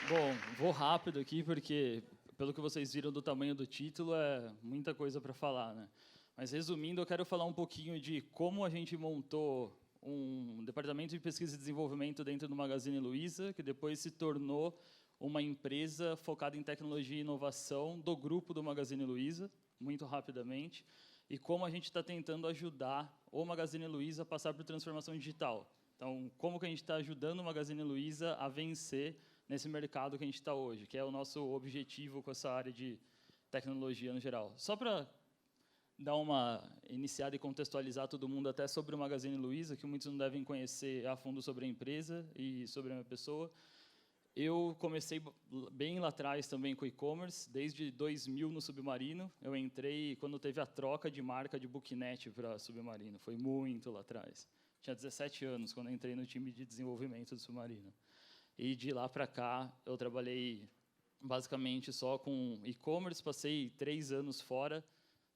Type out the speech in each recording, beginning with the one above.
Bom, vou rápido aqui, porque, pelo que vocês viram do tamanho do título, é muita coisa para falar, né? Mas, resumindo, eu quero falar um pouquinho de como a gente montou um departamento de pesquisa e desenvolvimento dentro do Magazine Luiza, que depois se tornou uma empresa focada em tecnologia e inovação do grupo do Magazine Luiza, muito rapidamente, e como a gente está tentando ajudar o Magazine Luiza a passar por transformação digital. Então, como que a gente está ajudando o Magazine Luiza a vencer nesse mercado que a gente está hoje, que é o nosso objetivo com essa área de tecnologia no geral. Só para dar uma iniciada e contextualizar todo mundo até sobre o Magazine Luiza, que muitos não devem conhecer a fundo sobre a empresa e sobre a minha pessoa. Eu comecei bem lá atrás também com e-commerce, desde 2000 no Submarino. Eu entrei quando teve a troca de marca de Booknet para Submarino, foi muito lá atrás. Tinha 17 anos quando eu entrei no time de desenvolvimento do Submarino. E de lá para cá, eu trabalhei basicamente só com e-commerce, passei 3 anos fora,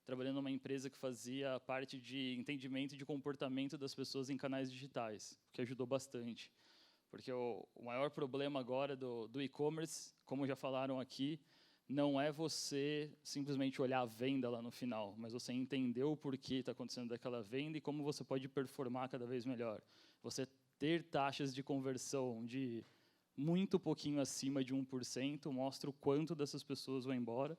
trabalhando numa empresa que fazia parte de entendimento de comportamento das pessoas em canais digitais, o que ajudou bastante. Porque o maior problema agora do e-commerce, como já falaram aqui, não é você simplesmente olhar a venda lá no final, mas você entender o porquê está acontecendo daquela venda e como você pode performar cada vez melhor. Você ter taxas de conversão de muito pouquinho acima de 1%, mostra o quanto dessas pessoas vão embora.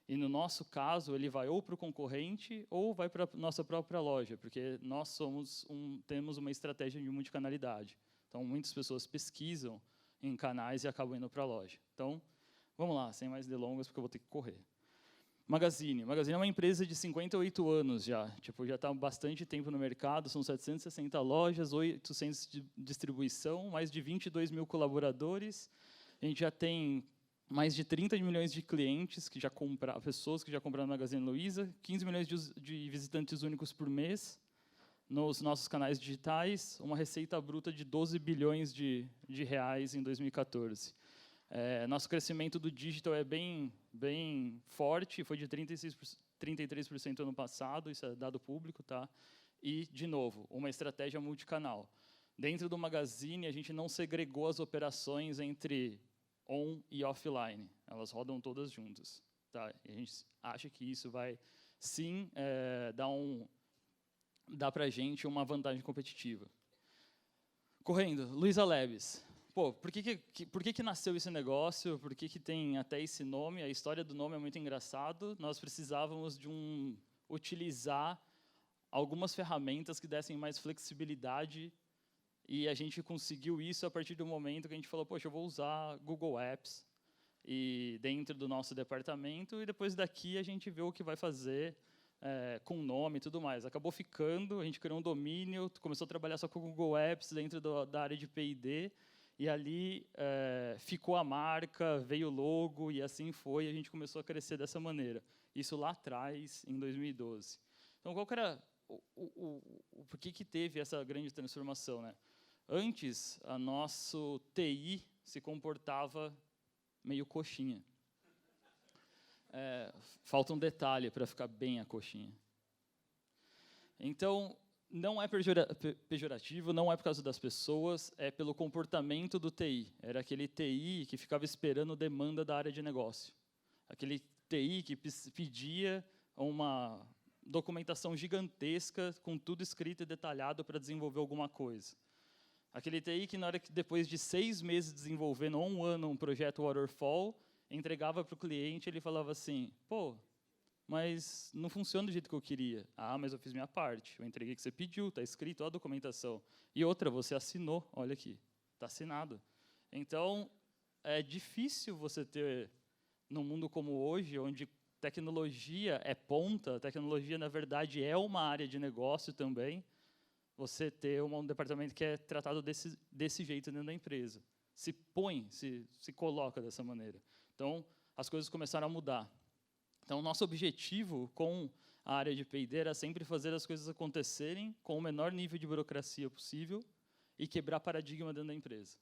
E, no nosso caso, ele vai ou para o concorrente ou vai para a nossa própria loja, porque nós temos uma estratégia de multicanalidade. Então, muitas pessoas pesquisam em canais e acabam indo para a loja. Então, vamos lá, sem mais delongas, porque eu vou ter que correr. Magazine. Magazine é uma empresa de 58 anos já. Tipo, já está há bastante tempo no mercado, são 760 lojas, 800 de distribuição, mais de 22 mil colaboradores. A gente já tem mais de 30 milhões de clientes, que já compraram, pessoas que já compraram no Magazine Luiza, 15 milhões de visitantes únicos por mês nos nossos canais digitais, uma receita bruta de 12 bilhões de reais em 2014. Nosso crescimento do digital é bem forte, foi de 33% ano passado, isso é dado público, tá? E, de novo, uma estratégia multicanal. Dentro do Magazine, a gente não segregou as operações entre on e offline, elas rodam todas juntas. Tá? E a gente acha que isso vai, sim, dar para a gente uma vantagem competitiva. Correndo, Luiza Labs. Pô, por que nasceu esse negócio? Por que tem até esse nome? A história do nome é muito engraçado. Nós precisávamos de utilizar algumas ferramentas que dessem mais flexibilidade e a gente conseguiu isso a partir do momento que a gente falou, poxa, eu vou usar Google Apps e dentro do nosso departamento e depois daqui a gente vê o que vai fazer com nome e tudo mais. Acabou ficando, a gente criou um domínio, começou a trabalhar só com Google Apps dentro da área de P&D e ali ficou a marca, veio o logo e assim foi, a gente começou a crescer dessa maneira. Isso lá atrás, em 2012. Então, qual que era por que teve essa grande transformação, né? Antes, a nosso TI se comportava meio coxinha. Falta um detalhe para ficar bem a coxinha. Então, não é pejorativo, não é por causa das pessoas, é pelo comportamento do TI. Era aquele TI que ficava esperando demanda da área de negócio. Aquele TI que pedia uma documentação gigantesca, com tudo escrito e detalhado para desenvolver alguma coisa. Aquele TI que, na hora que depois de 6 meses desenvolvendo, ou 1 ano, um projeto waterfall, entregava para o cliente, ele falava assim, pô, mas não funciona do jeito que eu queria. Ah, mas eu fiz minha parte, eu entreguei o que você pediu, está escrito, olha a documentação. E outra, você assinou, olha aqui, está assinado. Então, é difícil você ter, num mundo como hoje, onde tecnologia é ponta, tecnologia, na verdade, é uma área de negócio também, você ter um departamento que é tratado desse jeito dentro da empresa. Se põe, se coloca dessa maneira. Então, as coisas começaram a mudar. Então, o nosso objetivo com a área de P&D era sempre fazer as coisas acontecerem com o menor nível de burocracia possível e quebrar paradigma dentro da empresa.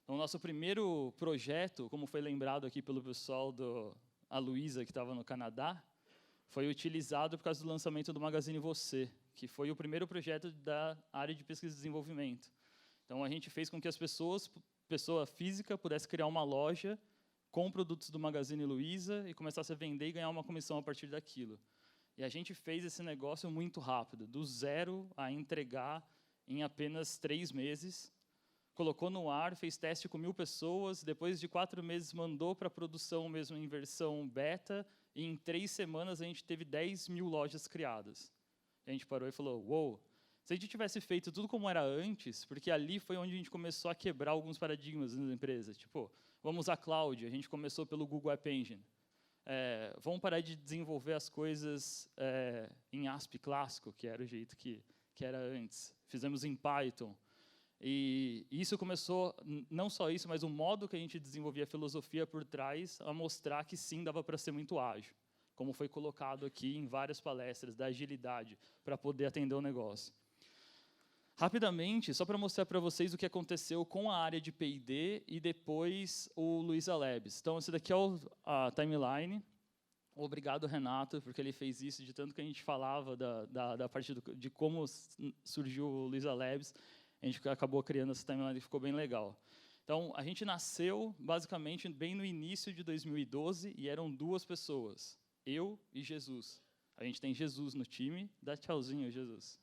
Então, o nosso primeiro projeto, como foi lembrado aqui pelo pessoal a Luiza, que estava no Canadá, foi utilizado por causa do lançamento do Magazine Você, que foi o primeiro projeto da área de pesquisa e desenvolvimento. Então, a gente fez com que as pessoas, pessoa física, pudesse criar uma loja com produtos do Magazine Luiza e começasse a vender e ganhar uma comissão a partir daquilo. E a gente fez esse negócio muito rápido, do zero a entregar em apenas 3 meses. Colocou no ar, fez teste com 1.000 pessoas, depois de 4 meses mandou para a produção mesmo em versão beta, e em 3 semanas a gente teve 10.000 lojas criadas. A gente parou e falou, uou, se a gente tivesse feito tudo como era antes, porque ali foi onde a gente começou a quebrar alguns paradigmas nas empresas, tipo, vamos usar cloud, a gente começou pelo Google App Engine. Vamos parar de desenvolver as coisas em ASP clássico, que era o jeito que era antes. Fizemos em Python. E isso começou, não só isso, mas o modo que a gente desenvolvia a filosofia por trás, a mostrar que sim, dava para ser muito ágil, como foi colocado aqui em várias palestras, da agilidade, para poder atender o negócio. Rapidamente, só para mostrar para vocês o que aconteceu com a área de P&D e depois o Luiza Labs. Então, esse daqui é a timeline. Obrigado, Renato, porque ele fez isso, de tanto que a gente falava da parte de como surgiu o Luiza Labs. A gente acabou criando essa timeline e ficou bem legal. Então, a gente nasceu, basicamente, bem no início de 2012, e eram 2 pessoas, eu e Jesus. A gente tem Jesus no time. Dá tchauzinho, Jesus.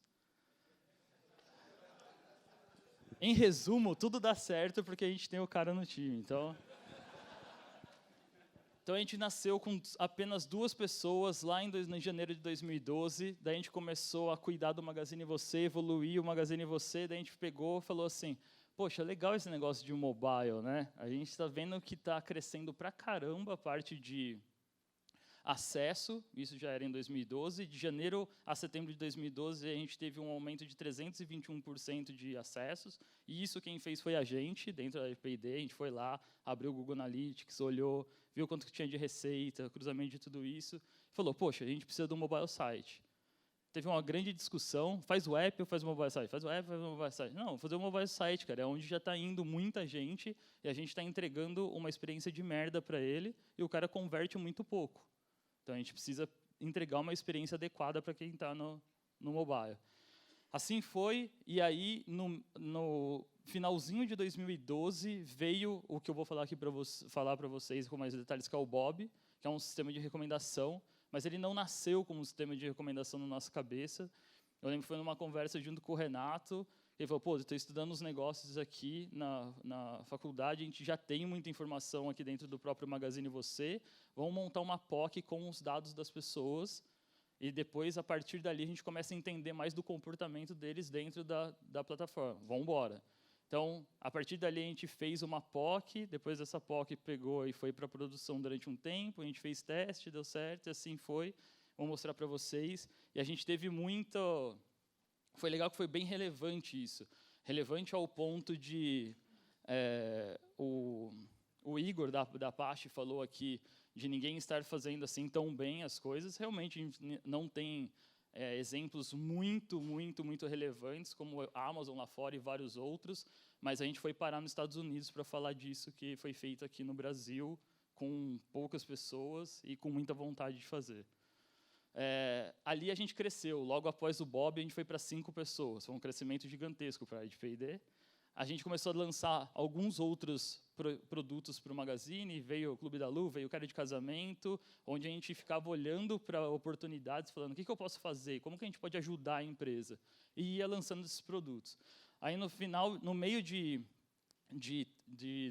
Em resumo, tudo dá certo porque a gente tem o cara no time. Então a gente nasceu com apenas 2 pessoas lá em janeiro de 2012. Daí a gente começou a cuidar do Magazine Você, evoluir o Magazine Você. Daí a gente pegou e falou assim, poxa, legal esse negócio de mobile, né? A gente está vendo que está crescendo pra caramba a parte de acesso, isso já era em 2012, de janeiro a setembro de 2012 a gente teve um aumento de 321% de acessos, e isso quem fez foi a gente, dentro da P&D, a gente foi lá, abriu o Google Analytics, olhou, viu quanto que tinha de receita, cruzamento de tudo isso, e falou, poxa, a gente precisa de um mobile site. Teve uma grande discussão, faz o app ou faz o mobile site? Faz o app ou faz o mobile site? Não, fazer o mobile site, cara, é onde já está indo muita gente, e a gente está entregando uma experiência de merda para ele, e o cara converte muito pouco. Então, a gente precisa entregar uma experiência adequada para quem está no mobile. Assim foi, e aí, no finalzinho de 2012, veio o que eu vou falar aqui falar para vocês com mais detalhes, que é o Bob, que é um sistema de recomendação, mas ele não nasceu como um sistema de recomendação na nossa cabeça. Eu lembro que foi numa conversa junto com o Renato, ele falou, pô, eu estou estudando os negócios aqui na faculdade, a gente já tem muita informação aqui dentro do próprio Magazine Você, vamos montar uma POC com os dados das pessoas, e depois, a partir dali, a gente começa a entender mais do comportamento deles dentro da plataforma. Vamos embora. Então, a partir dali, a gente fez uma POC, depois dessa POC pegou e foi para a produção durante um tempo, a gente fez teste, deu certo, e assim foi. Vou mostrar para vocês. E a gente teve muito... Foi legal que foi bem relevante isso. Relevante ao ponto de... o Igor, da Apache, falou aqui de ninguém estar fazendo assim tão bem as coisas. Realmente, a gente não tem exemplos muito relevantes, como a Amazon lá fora e vários outros, mas a gente foi parar nos Estados Unidos para falar disso, que foi feito aqui no Brasil, com poucas pessoas e com muita vontade de fazer. Ali a gente cresceu. Logo após o Bob, a gente foi para 5 pessoas. Foi um crescimento gigantesco para a P&D. A gente começou a lançar alguns outros produtos para o Magazine, veio o Clube da Lu, veio o Cara de Casamento, onde a gente ficava olhando para oportunidades, falando, o que eu posso fazer, como que a gente pode ajudar a empresa? E ia lançando esses produtos. Aí, no final, no meio de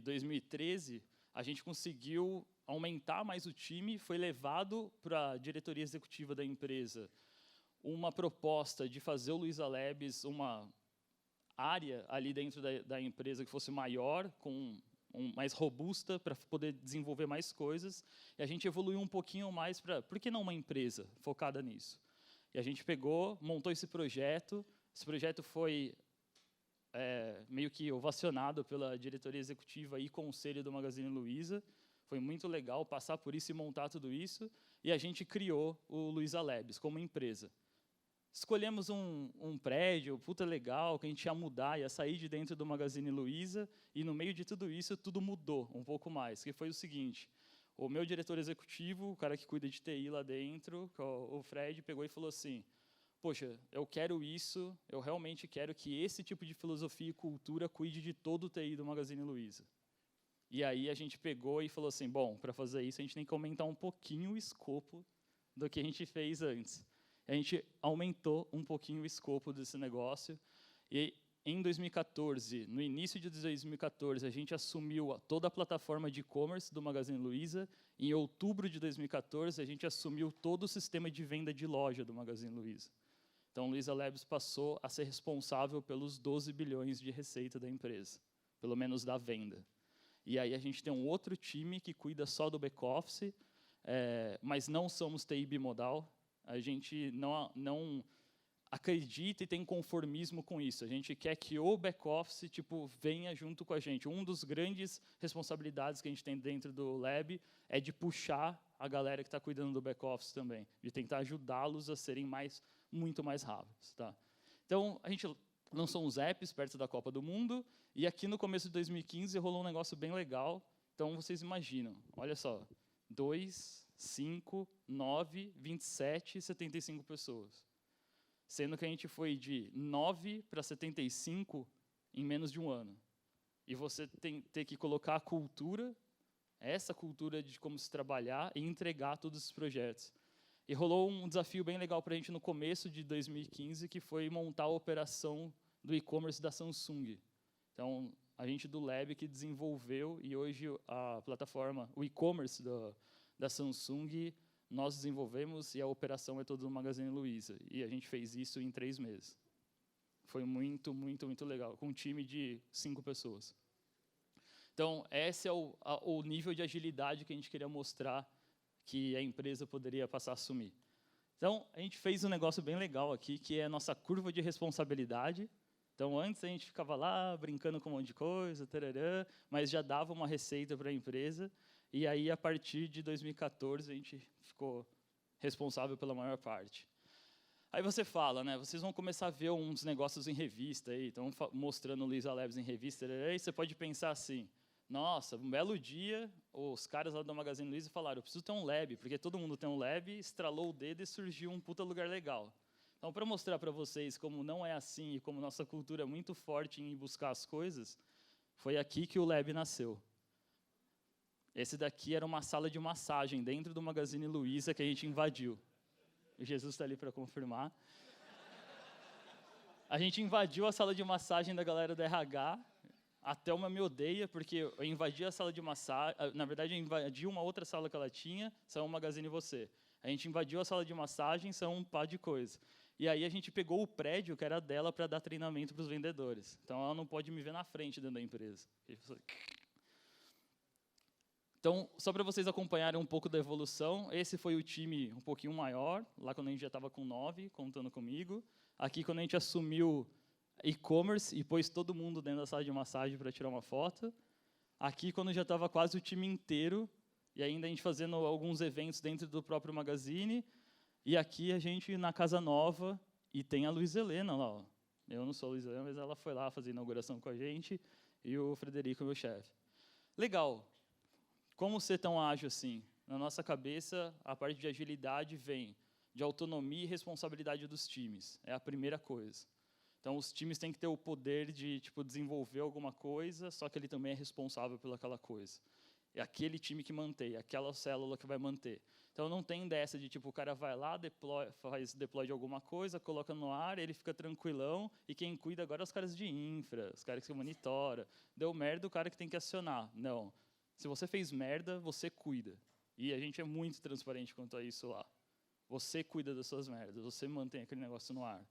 2013, a gente conseguiu aumentar mais o time, foi levado para a diretoria executiva da empresa uma proposta de fazer o Luiza Labs uma área ali dentro da empresa que fosse maior, mais robusta, para poder desenvolver mais coisas, e a gente evoluiu um pouquinho mais para, por que não uma empresa focada nisso? E a gente pegou, montou esse projeto foi meio que ovacionado pela diretoria executiva e conselho do Magazine Luiza, foi muito legal passar por isso e montar tudo isso, e a gente criou o Luiza Labs como empresa. Escolhemos um prédio, puta legal, que a gente ia mudar, ia sair de dentro do Magazine Luiza, e no meio de tudo isso, tudo mudou um pouco mais, que foi o seguinte, o meu diretor executivo, o cara que cuida de TI lá dentro, o Fred, pegou e falou assim, poxa, eu quero isso, eu realmente quero que esse tipo de filosofia e cultura cuide de todo o TI do Magazine Luiza. E aí a gente pegou e falou assim, bom, para fazer isso a gente tem que aumentar um pouquinho o escopo do que a gente fez antes. A gente aumentou um pouquinho o escopo desse negócio e em 2014, no início de 2014, a gente assumiu toda a plataforma de e-commerce do Magazine Luiza. Em outubro de 2014, a gente assumiu todo o sistema de venda de loja do Magazine Luiza. Então, o Luiza Labs passou a ser responsável pelos 12 bilhões de receita da empresa, pelo menos da venda. E aí a gente tem um outro time que cuida só do back-office, mas não somos TI bimodal. A gente não acredita e tem conformismo com isso. A gente quer que o back-office venha junto com a gente. Uma das grandes responsabilidades que a gente tem dentro do Lab é de puxar a galera que está cuidando do back-office também, de tentar ajudá-los a serem muito mais rápidos. Tá? Então, a gente lançou uns apps perto da Copa do Mundo, e aqui no começo de 2015 rolou um negócio bem legal. Então, vocês imaginam, olha só, 2, 5, 9, 27, 75 pessoas. Sendo que a gente foi de 9 para 75 em menos de um ano. E você ter que colocar a cultura, essa cultura de como se trabalhar e entregar todos esses projetos. E rolou um desafio bem legal para a gente no começo de 2015, que foi montar a operação do e-commerce da Samsung. Então, a gente do Lab que desenvolveu, e hoje a plataforma, o e-commerce da Samsung, nós desenvolvemos e a operação é toda no Magazine Luiza. E a gente fez isso em 3 meses. Foi muito, muito, muito legal, com um time de 5 pessoas. Então, esse é o nível de agilidade que a gente queria mostrar que a empresa poderia passar a assumir. Então, a gente fez um negócio bem legal aqui, que é a nossa curva de responsabilidade. Então, antes a gente ficava lá brincando com um monte de coisa, tarará, mas já dava uma receita para a empresa. E aí, a partir de 2014, a gente ficou responsável pela maior parte. Aí você fala, né? Vocês vão começar a ver uns negócios em revista aí, estão mostrando o Luiza Labs em revista, e você pode pensar assim, nossa, um belo dia, os caras lá do Magazine Luiza falaram, eu preciso ter um lab, porque todo mundo tem um lab, estralou o dedo e surgiu um puta lugar legal. Então, para mostrar para vocês como não é assim e como nossa cultura é muito forte em buscar as coisas, foi aqui que o lab nasceu. Esse daqui era uma sala de massagem dentro do Magazine Luiza que a gente invadiu. O Jesus está ali para confirmar. A gente invadiu a sala de massagem da galera da RH. A Thelma me odeia, porque eu invadi a sala de massagem. Na verdade, eu invadi uma outra sala que ela tinha, saiu um Magazine Você. A gente invadiu a sala de massagem, saiu um pá de coisa. E aí a gente pegou o prédio que era dela para dar treinamento para os vendedores. Então, ela não pode me ver na frente dentro da empresa. Então, só para vocês acompanharem um pouco da evolução, esse foi o time um pouquinho maior, lá quando a gente já estava com 9, contando comigo. Aqui, quando a gente assumiu e-commerce e pôs todo mundo dentro da sala de massagem para tirar uma foto. Aqui, quando já estava quase o time inteiro, e ainda a gente fazendo alguns eventos dentro do próprio Magazine. E aqui, a gente na Casa Nova, e tem a Luiza Helena lá. Ó. Eu não sou a Luiza Helena, mas ela foi lá fazer a inauguração com a gente, e o Frederico, meu chefe. Legal. Como ser tão ágil assim? Na nossa cabeça, a parte de agilidade vem de autonomia e responsabilidade dos times. É a primeira coisa. Então, os times têm que ter o poder de desenvolver alguma coisa, só que ele também é responsável pelaquela coisa. É aquele time que mantém, aquela célula que vai manter. Então, não tem dessa de, o cara vai lá, faz deploy de alguma coisa, coloca no ar, ele fica tranquilão, e quem cuida agora é os caras de infra, os caras que monitora. Deu merda, o cara que tem que acionar. Não. Se você fez merda, você cuida. E a gente é muito transparente quanto a isso lá. Você cuida das suas merdas, você mantém aquele negócio no ar.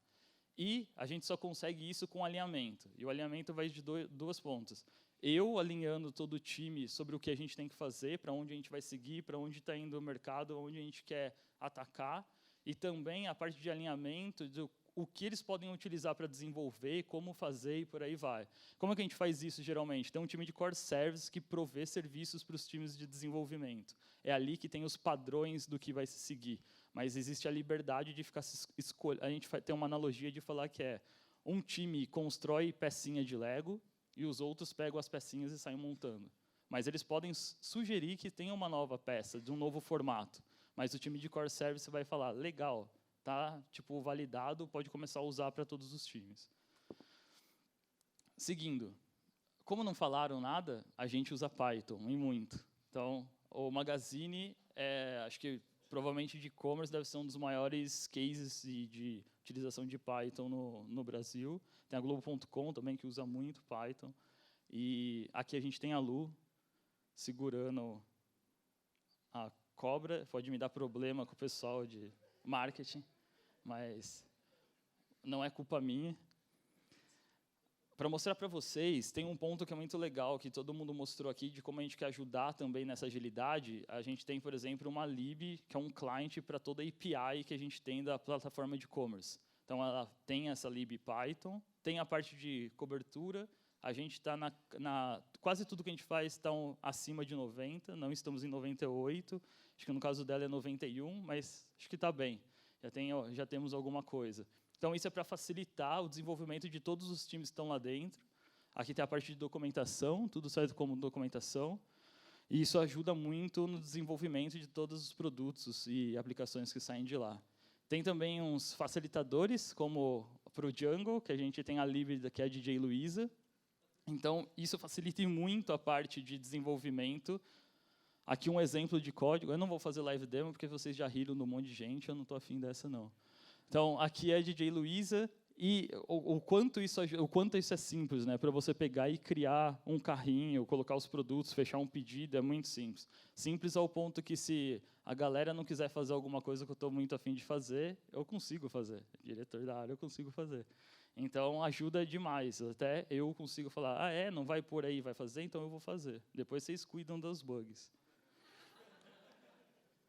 E a gente só consegue isso com alinhamento. E o alinhamento vai de 2 pontos. Eu alinhando todo o time sobre o que a gente tem que fazer, para onde a gente vai seguir, para onde está indo o mercado, onde a gente quer atacar. E também a parte de alinhamento do o que eles podem utilizar para desenvolver, como fazer e por aí vai. Como é que a gente faz isso geralmente? Tem um time de core service que provê serviços para os times de desenvolvimento. É ali que tem os padrões do que vai se seguir. Mas existe a liberdade de ficar escolhendo. A gente tem uma analogia de falar que é um time constrói pecinha de Lego e os outros pegam as pecinhas e saem montando. Mas eles podem sugerir que tenha uma nova peça, de um novo formato. Mas o time de core service vai falar, legal, tá tipo validado, pode começar a usar para todos os times. Seguindo, como não falaram nada, a gente usa Python, e muito. Então, o Magazine, acho que provavelmente de e-commerce deve ser um dos maiores cases de utilização de Python no Brasil. Tem a Globo.com também, que usa muito Python. E aqui a gente tem a Lu segurando a cobra. Pode me dar problema com o pessoal de marketing, mas não é culpa minha. Para mostrar para vocês, tem um ponto que é muito legal, que todo mundo mostrou aqui, de como a gente quer ajudar também nessa agilidade. A gente tem, por exemplo, uma lib, que é um client para toda a API que a gente tem da plataforma de e-commerce. Então, ela tem essa lib Python, tem a parte de cobertura, a gente está quase tudo que a gente faz está acima de 90, não estamos em 98, acho que no caso dela é 91, mas acho que está bem, já temos alguma coisa. Então, isso é para facilitar o desenvolvimento de todos os times que estão lá dentro. Aqui tem a parte de documentação, tudo certo como documentação. E isso ajuda muito no desenvolvimento de todos os produtos e aplicações que saem de lá. Tem também uns facilitadores, como para o Django, que a gente tem a lib, que é a DJ Luiza. Então, isso facilita muito a parte de desenvolvimento. Aqui um exemplo de código. Eu não vou fazer live demo, porque vocês já riram de um monte de gente, eu não estou afim dessa, não. Então, aqui é a DJ Luiza, e o quanto isso é simples, né? Para você pegar e criar um carrinho, colocar os produtos, fechar um pedido, é muito simples. Simples ao ponto que, se a galera não quiser fazer alguma coisa que eu estou muito afim de fazer, eu consigo fazer. Diretor da área, eu consigo fazer. Então, ajuda demais. Até eu consigo falar, não vai por aí, vai fazer, então eu vou fazer. Depois vocês cuidam dos bugs.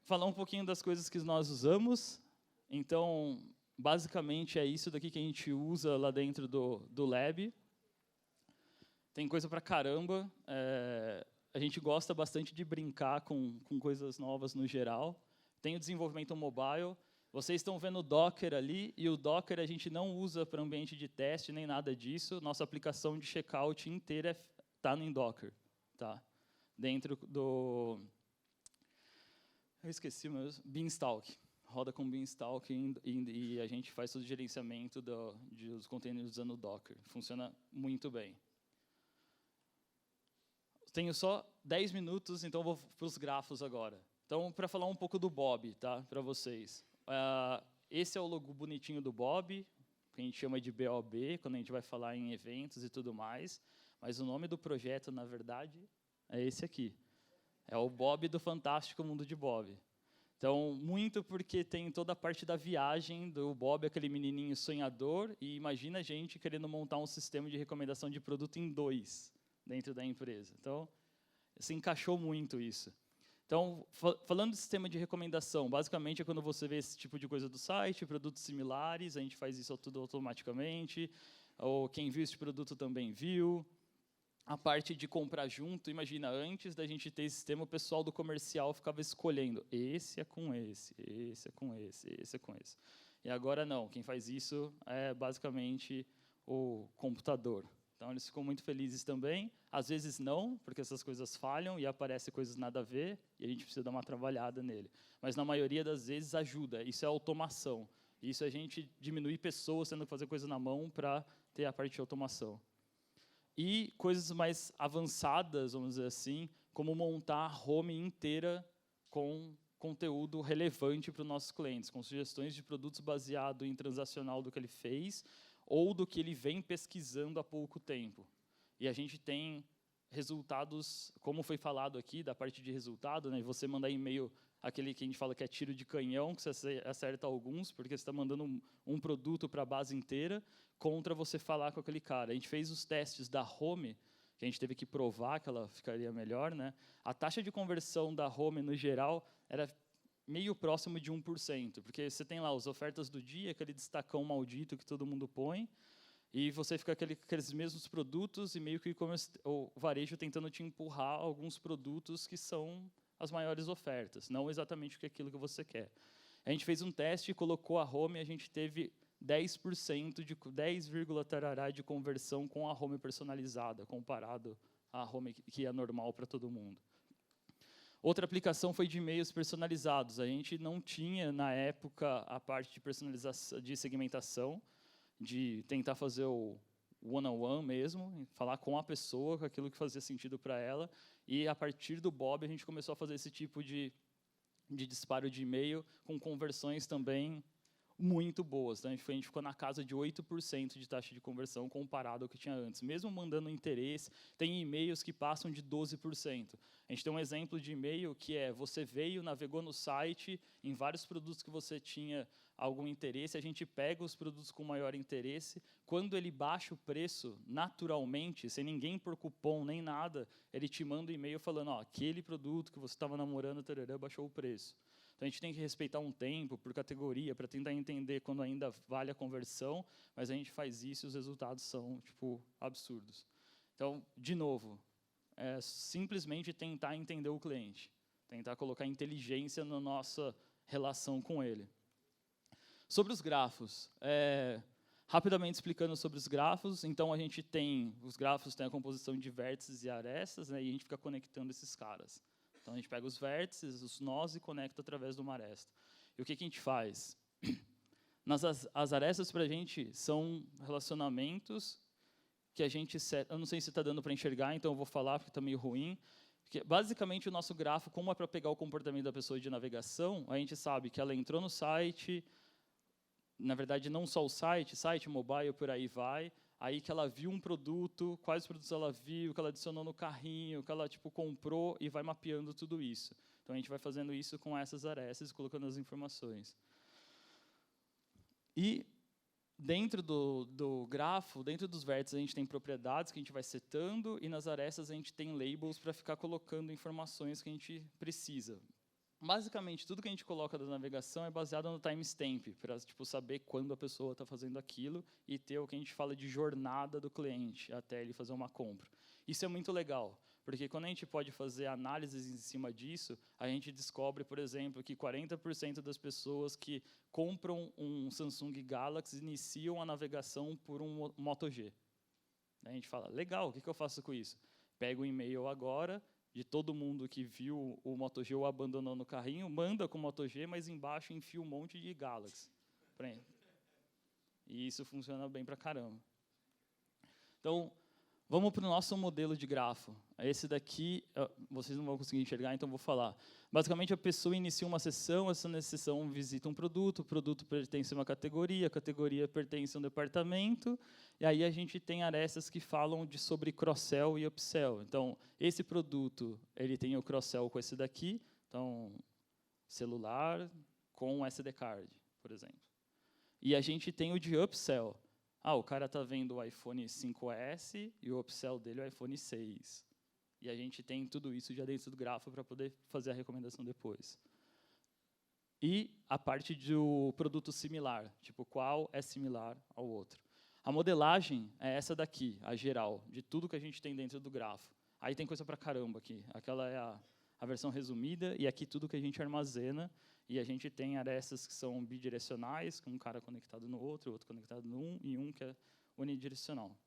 Falar um pouquinho das coisas que nós usamos. Então, basicamente, é isso daqui que a gente usa lá dentro do Lab. Tem coisa pra caramba. A gente gosta bastante de brincar com coisas novas no geral. Tem o desenvolvimento mobile. Vocês estão vendo o Docker ali, e o Docker a gente não usa para ambiente de teste, nem nada disso. Nossa aplicação de checkout inteira está em Docker. Tá? Dentro do... Eu esqueci, mas Beanstalk. Roda com Beanstalk e a gente faz todo o gerenciamento dos containers usando o Docker. Funciona muito bem. Tenho só 10 minutos, então vou para os grafos agora. Então, para falar um pouco do Bob, tá, para vocês. Esse é o logo bonitinho do Bob, que a gente chama de BOB, quando a gente vai falar em eventos e tudo mais. Mas o nome do projeto, na verdade, é esse aqui. É o Bob do Fantástico Mundo de Bob. Então, muito porque tem toda a parte da viagem do Bob, aquele menininho sonhador, e imagina a gente querendo montar um sistema de recomendação de produto em 2 dentro da empresa. Então, se encaixou muito isso. Então, falando de sistema de recomendação, basicamente é quando você vê esse tipo de coisa do site, produtos similares, a gente faz isso tudo automaticamente, ou quem viu esse produto também viu. A parte de comprar junto, imagina, antes da gente ter esse sistema, o pessoal do comercial ficava escolhendo, esse é com esse, esse é com esse, esse é com esse. E agora não, quem faz isso é basicamente o computador. Então, eles ficam muito felizes também. Às vezes não, porque essas coisas falham e aparecem coisas nada a ver, e a gente precisa dar uma trabalhada nele. Mas, na maioria das vezes, ajuda. Isso é automação. Isso é a gente diminuir pessoas tendo que fazer coisa na mão para ter a parte de automação. E coisas mais avançadas, vamos dizer assim, como montar a home inteira com conteúdo relevante para os nossos clientes, com sugestões de produtos baseado em transacional do que ele fez ou do que ele vem pesquisando há pouco tempo. E a gente tem resultados, como foi falado aqui, da parte de resultado, né? Você mandar e-mail, aquele que a gente fala que é tiro de canhão, que você acerta alguns, porque você está mandando um produto para a base inteira, contra você falar com aquele cara. A gente fez os testes da home, que a gente teve que provar que ela ficaria melhor, né? A taxa de conversão da home, no geral, era meio próximo de 1%, porque você tem lá as ofertas do dia, aquele destacão maldito que todo mundo põe, e você fica aqueles mesmos produtos e meio que o varejo tentando te empurrar alguns produtos que são as maiores ofertas, não exatamente aquilo que você quer. A gente fez um teste e colocou a home, e a gente teve 10% de 10, tarará de conversão com a home personalizada, comparado à home que é normal para todo mundo. Outra aplicação foi de e-mails personalizados. A gente não tinha, na época, a parte de personalização, de segmentação, de tentar fazer o one-on-one mesmo, falar com a pessoa, com aquilo que fazia sentido para ela. E, a partir do Bob, a gente começou a fazer esse tipo de disparo de e-mail com conversões também muito boas. Então, a gente ficou na casa de 8% de taxa de conversão comparado ao que tinha antes. Mesmo mandando interesse, tem e-mails que passam de 12%. A gente tem um exemplo de e-mail que é, você veio, navegou no site, em vários produtos que você tinha algum interesse, a gente pega os produtos com maior interesse, quando ele baixa o preço, naturalmente, sem ninguém por cupom nem nada, ele te manda um e-mail falando, ó, aquele produto que você estava namorando, tarará, baixou o preço. Então, a gente tem que respeitar um tempo por categoria para tentar entender quando ainda vale a conversão, mas a gente faz isso e os resultados são absurdos. Então, de novo, é simplesmente tentar entender o cliente, tentar colocar inteligência na nossa relação com ele. Sobre os grafos, rapidamente explicando sobre os grafos, então os grafos têm a composição de vértices e arestas, né, e a gente fica conectando esses caras. Então, a gente pega os vértices, os nós e conecta através de uma aresta. E o que a gente faz? As arestas, para a gente, são relacionamentos que a gente... Eu não sei se está dando para enxergar, então eu vou falar, porque está meio ruim. Porque, basicamente, o nosso grafo, como é para pegar o comportamento da pessoa de navegação, a gente sabe que ela entrou no site, na verdade, não só o site, mobile, por aí vai, aí que ela viu um produto, quais produtos ela viu, que ela adicionou no carrinho, que ela comprou, e vai mapeando tudo isso. Então, a gente vai fazendo isso com essas arestas, colocando as informações. E, dentro do grafo, dentro dos vértices, a gente tem propriedades que a gente vai setando, e nas arestas a gente tem labels para ficar colocando informações que a gente precisa. Basicamente, tudo que a gente coloca da navegação é baseado no timestamp, para saber quando a pessoa está fazendo aquilo e ter o que a gente fala de jornada do cliente, até ele fazer uma compra. Isso é muito legal, porque quando a gente pode fazer análises em cima disso, a gente descobre, por exemplo, que 40% das pessoas que compram um Samsung Galaxy iniciam a navegação por um Moto G. A gente fala, legal, o que eu faço com isso? Pego o e-mail agora, de todo mundo que viu o Moto G ou abandonou no carrinho, manda com o Moto G, mas embaixo enfia um monte de Galaxy. E isso funciona bem pra caramba. Então, vamos para o nosso modelo de grafo. Esse daqui, vocês não vão conseguir enxergar, então vou falar. Basicamente, a pessoa inicia uma sessão, essa sessão visita um produto, o produto pertence a uma categoria, a categoria pertence a um departamento, e aí a gente tem arestas que falam sobre cross-sell e upsell. Então, esse produto, ele tem o cross-sell com esse daqui, então, celular com SD card, por exemplo. E a gente tem o de upsell. O cara está vendo o iPhone 5S e o upsell dele é o iPhone 6. E a gente tem tudo isso já dentro do grafo para poder fazer a recomendação depois. E a parte do produto similar, qual é similar ao outro. A modelagem é essa daqui, a geral, de tudo que a gente tem dentro do grafo. Aí tem coisa para caramba aqui. Aquela é a versão resumida, e aqui tudo que a gente armazena, e a gente tem arestas que são bidirecionais, com um cara conectado no outro, outro conectado no e um que é unidirecional.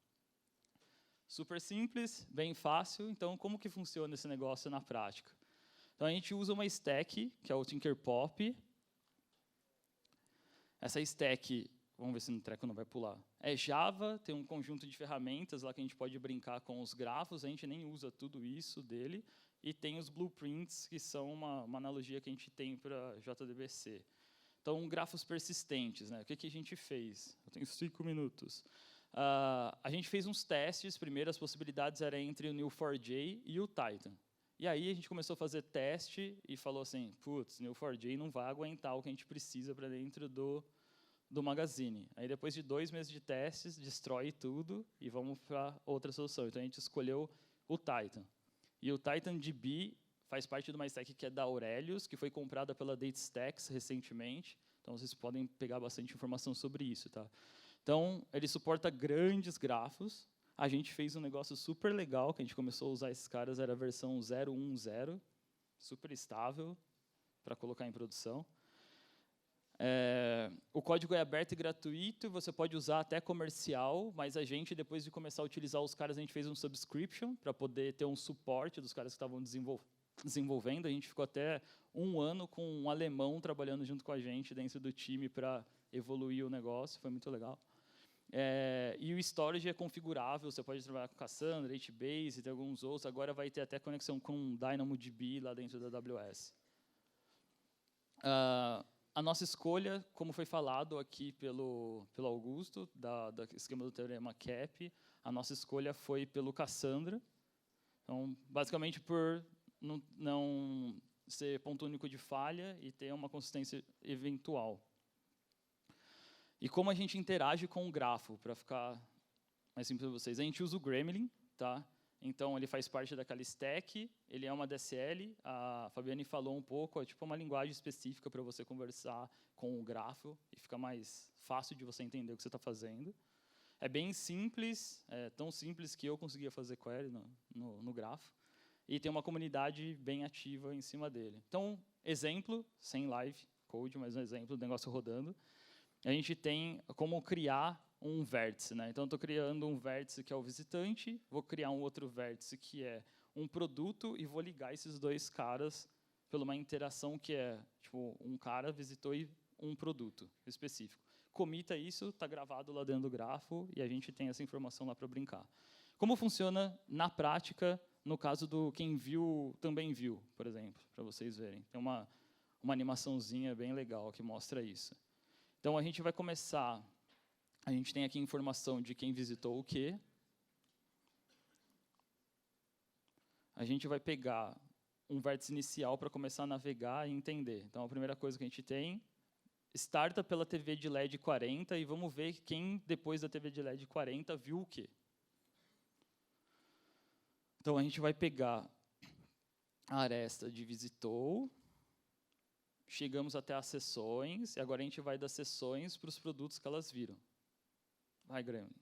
Super simples, bem fácil. Então, como que funciona esse negócio na prática? Então, a gente usa uma stack, que é o Tinkerpop. Essa stack, vamos ver se no treco não vai pular, é Java, tem um conjunto de ferramentas lá que a gente pode brincar com os grafos, a gente nem usa tudo isso dele, e tem os blueprints, que são uma analogia que a gente tem para JDBC. Então, grafos persistentes, né? O que a gente fez? Eu tenho 5 minutos. A gente fez uns testes, primeiro as possibilidades eram entre o Neo4j e o Titan. E aí a gente começou a fazer teste e falou assim, putz, Neo4j não vai aguentar o que a gente precisa para dentro do Magazine. Aí depois de 2 meses de testes, destrói tudo e vamos para outra solução. Então a gente escolheu o Titan. E o TitanDB faz parte de uma stack que é da Aurelius, que foi comprada pela DataStax recentemente. Então vocês podem pegar bastante informação sobre isso, tá? Então, ele suporta grandes grafos. A gente fez um negócio super legal, que a gente começou a usar esses caras, era a versão 0.1.0, super estável, para colocar em produção. O código é aberto e gratuito, você pode usar até comercial, mas a gente, depois de começar a utilizar os caras, a gente fez um subscription, para poder ter um suporte dos caras que estavam desenvolvendo. A gente ficou até 1 ano com um alemão trabalhando junto com a gente dentro do time para evoluir o negócio, foi muito legal. E o storage é configurável, você pode trabalhar com Cassandra, HBase e tem alguns outros. Agora vai ter até conexão com DynamoDB lá dentro da AWS. A nossa escolha, como foi falado aqui pelo Augusto, do esquema do teorema CAP, a nossa escolha foi pelo Cassandra. Então, basicamente, por não ser ponto único de falha e ter uma consistência eventual. E como a gente interage com o grafo, para ficar mais simples para vocês. A gente usa o Gremlin, tá? Então, ele faz parte daquela stack, ele é uma DSL, a Fabiane falou um pouco, é tipo uma linguagem específica para você conversar com o grafo, e fica mais fácil de você entender o que você está fazendo. É bem simples, tão simples que eu conseguia fazer query no grafo, e tem uma comunidade bem ativa em cima dele. Então, exemplo, sem live code, mas um exemplo do negócio rodando, a gente tem como criar um vértice, né? Então, estou criando um vértice que é o visitante, vou criar um outro vértice que é um produto e vou ligar esses dois caras por uma interação que é, tipo, um cara visitou um produto específico. Comita isso, está gravado lá dentro do grafo e a gente tem essa informação lá para brincar. Como funciona na prática, no caso do quem viu também viu, por exemplo, para vocês verem. Tem uma animaçãozinha bem legal que mostra isso. Então, a gente vai começar. A gente tem aqui informação de quem visitou o quê. A gente vai pegar um vértice inicial para começar a navegar e entender. Então, a primeira coisa que a gente tem, starta pela TV de LED 40 e vamos ver quem, depois da TV de LED 40, viu o quê. Então, a gente vai pegar a aresta de visitou, chegamos até as sessões, e agora a gente vai das sessões para os produtos que elas viram. Vai, Grêmio.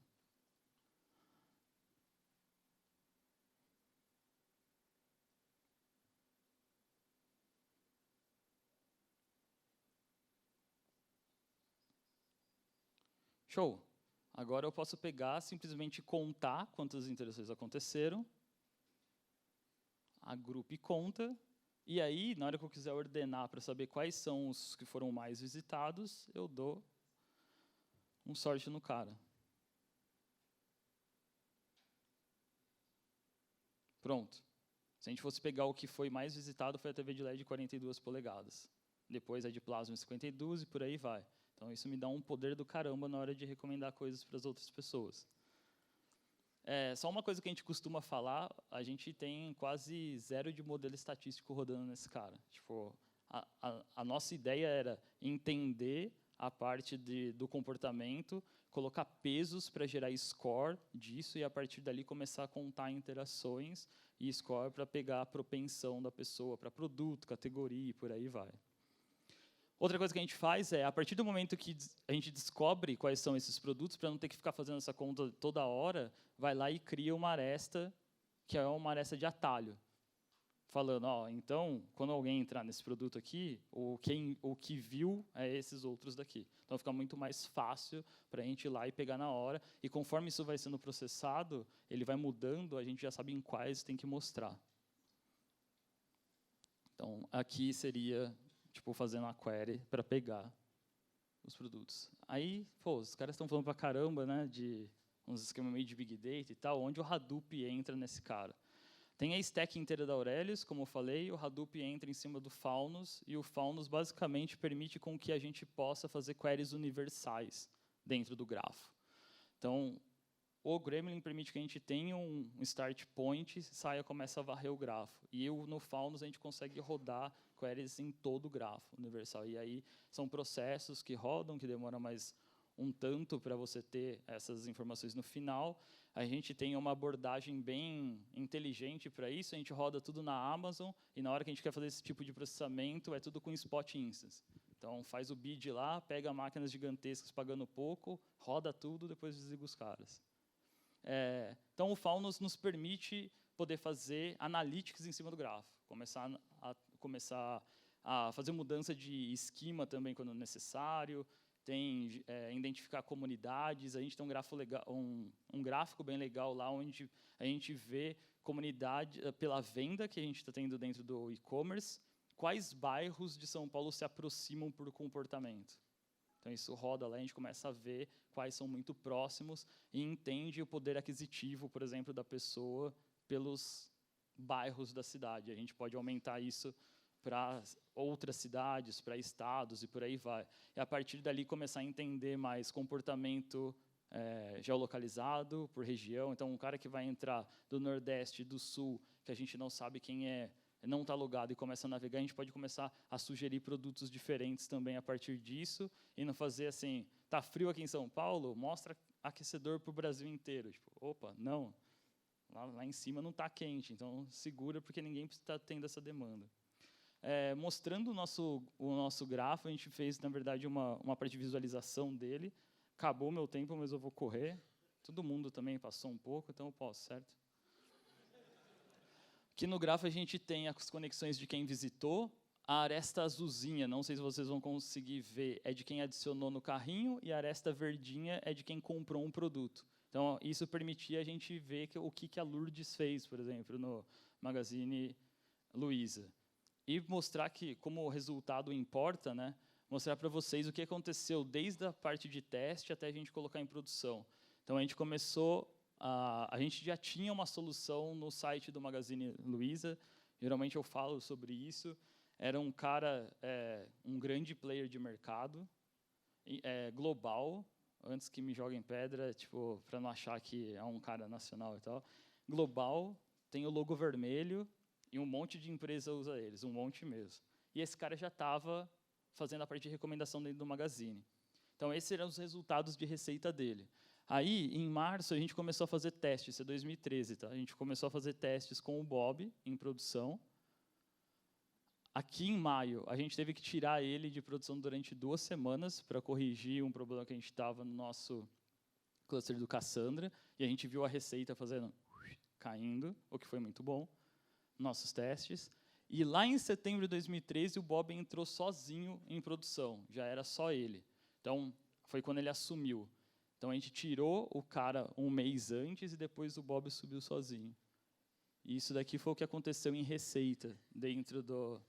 Show. Agora eu posso pegar, simplesmente contar quantas interações aconteceram, agrupe conta, e aí, na hora que eu quiser ordenar para saber quais são os que foram mais visitados, eu dou um sort no cara. Pronto. Se a gente fosse pegar o que foi mais visitado, foi a TV de LED de 42 polegadas. Depois a de plasma 52 e por aí vai. Então, isso me dá um poder do caramba na hora de recomendar coisas para as outras pessoas. Só uma coisa que a gente costuma falar, a gente tem quase 0 de modelo estatístico rodando nesse cara. Tipo, a nossa ideia era entender a parte do comportamento, colocar pesos para gerar score disso e, a partir dali, começar a contar interações e score para pegar a propensão da pessoa para produto, categoria e por aí vai. Outra coisa que a gente faz é, a partir do momento que a gente descobre quais são esses produtos, para não ter que ficar fazendo essa conta toda hora, vai lá e cria uma aresta, que é uma aresta de atalho. Falando, então, quando alguém entrar nesse produto aqui, o que viu é esses outros daqui. Então, fica muito mais fácil para a gente ir lá e pegar na hora. E conforme isso vai sendo processado, ele vai mudando, a gente já sabe em quais tem que mostrar. Então, aqui seria, tipo, fazendo a query para pegar os produtos. Aí, os caras estão falando para caramba, né, de uns esquemas meio de Big Data e tal, onde o Hadoop entra nesse cara. Tem a stack inteira da Aurelius, como eu falei, o Hadoop entra em cima do Faunus, e o Faunus basicamente permite com que a gente possa fazer queries universais dentro do grafo. Então, o Gremlin permite que a gente tenha um start point, saia, começa a varrer o grafo. E no Faunus a gente consegue rodar queries em todo o grafo universal. E aí são processos que rodam, que demoram mais um tanto para você ter essas informações no final. A gente tem uma abordagem bem inteligente para isso, a gente roda tudo na Amazon, e na hora que a gente quer fazer esse tipo de processamento, é tudo com Spot Instance. Então, faz o bid lá, pega máquinas gigantescas pagando pouco, roda tudo, depois desliga os caras. Então, o Faunus nos permite poder fazer analytics em cima do grafo, começar a fazer mudança de esquema também quando necessário, tem identificar comunidades, a gente tem um gráfico bem legal lá, onde a gente vê comunidade pela venda que a gente está tendo dentro do e-commerce, quais bairros de São Paulo se aproximam por comportamento. Então, isso roda lá, a gente começa a ver quais são muito próximos e entende o poder aquisitivo, por exemplo, da pessoa pelos bairros da cidade. A gente pode aumentar isso para outras cidades, para estados e por aí vai. E, a partir dali, começar a entender mais comportamento geolocalizado por região. Então, um cara que vai entrar do Nordeste, do Sul, que a gente não sabe quem é, não está logado e começa a navegar, a gente pode começar a sugerir produtos diferentes também a partir disso e não fazer assim, tá frio aqui em São Paulo, mostra aquecedor para o Brasil inteiro. Tipo, opa, não, lá em cima não está quente, então segura porque ninguém está tendo essa demanda. Mostrando o nosso grafo, a gente fez, na verdade, uma parte de visualização dele. Acabou meu tempo, mas eu vou correr. Todo mundo também passou um pouco, então eu posso, certo? Aqui no grafo a gente tem as conexões de quem visitou. A aresta azulzinha, não sei se vocês vão conseguir ver, é de quem adicionou no carrinho, e a aresta verdinha é de quem comprou um produto. Então, isso permitia a gente ver o que a Lourdes fez, por exemplo, no Magazine Luiza. E mostrar que, como o resultado importa, né, mostrar para vocês o que aconteceu desde a parte de teste até a gente colocar em produção. Então, a gente começou... a gente já tinha uma solução no site do Magazine Luiza, geralmente eu falo sobre isso, era um cara, um grande player de mercado, global, antes que me joguem pedra, tipo, para não achar que é um cara nacional e tal, global, tem o logo vermelho e um monte de empresa usa eles, um monte mesmo. E esse cara já estava fazendo a parte de recomendação dentro do Magazine. Então, esses eram os resultados de receita dele. Aí, em março, a gente começou a fazer testes, isso é 2013, tá? A gente começou a fazer testes com o Bob, em produção. Aqui, em maio, a gente teve que tirar ele de produção durante 2 semanas para corrigir um problema que a gente estava no nosso cluster do Cassandra, e a gente viu a receita caindo, o que foi muito bom, nossos testes. E lá em setembro de 2013, o Bob entrou sozinho em produção, já era só ele. Então, foi quando ele assumiu. Então, a gente tirou o cara um mês antes e depois o Bob subiu sozinho. E isso daqui foi o que aconteceu em receita dentro do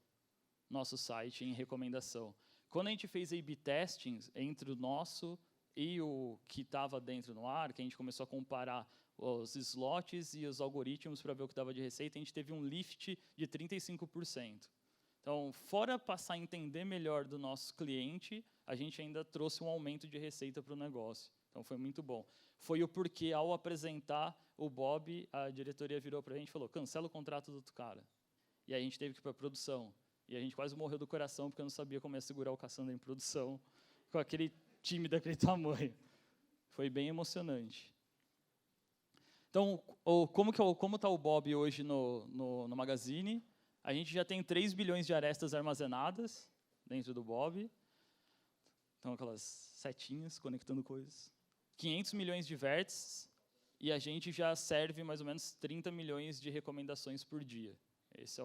nosso site, em recomendação. Quando a gente fez A/B testings entre o nosso e o que estava dentro no ar, que a gente começou a comparar os slots e os algoritmos para ver o que dava de receita, a gente teve um lift de 35%. Então, fora passar a entender melhor do nosso cliente, a gente ainda trouxe um aumento de receita para o negócio. Então, foi muito bom. Foi o porquê, ao apresentar o Bob, a diretoria virou para a gente e falou, cancela o contrato do outro cara. E aí a gente teve que ir para a produção. E a gente quase morreu do coração, porque eu não sabia como ia segurar o Cassandra em produção, com aquele time daquele tamanho. Foi bem emocionante. Então, como está o Bob hoje no Magazine? A gente já tem 3 bilhões de arestas armazenadas dentro do Bob. Então, aquelas setinhas conectando coisas. 500 milhões de vértices, e a gente já serve mais ou menos 30 milhões de recomendações por dia. Esse é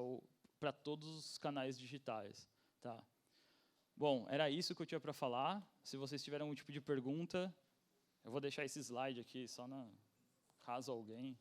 para todos os canais digitais. Tá. Bom, era isso que eu tinha para falar. Se vocês tiverem algum tipo de pergunta, eu vou deixar esse slide aqui, só caso alguém.